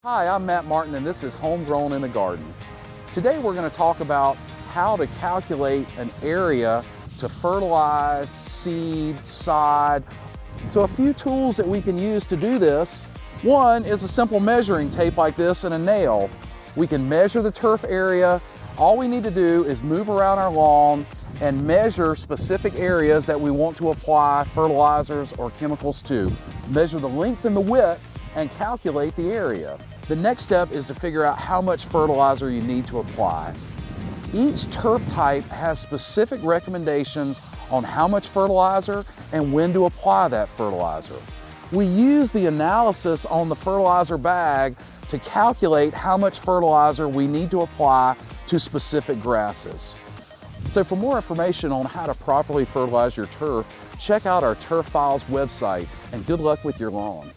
Hi, I'm Matt Martin and this is Homegrown in the Garden. Today we're going to talk about how to calculate an area to fertilize, seed, sod. So a few tools that we can use to do this. One is a simple measuring tape like this and a nail. We can measure the turf area. All we need to do is move around our lawn and measure specific areas that we want to apply fertilizers or chemicals to. Measure the length and the width and calculate the area. The next step is to figure out how much fertilizer you need to apply. Each turf type has specific recommendations on how much fertilizer and when to apply that fertilizer. We use the analysis on the fertilizer bag to calculate how much fertilizer we need to apply to specific grasses. So for more information on how to properly fertilize your turf, check out our Turf Files website, and good luck with your lawn.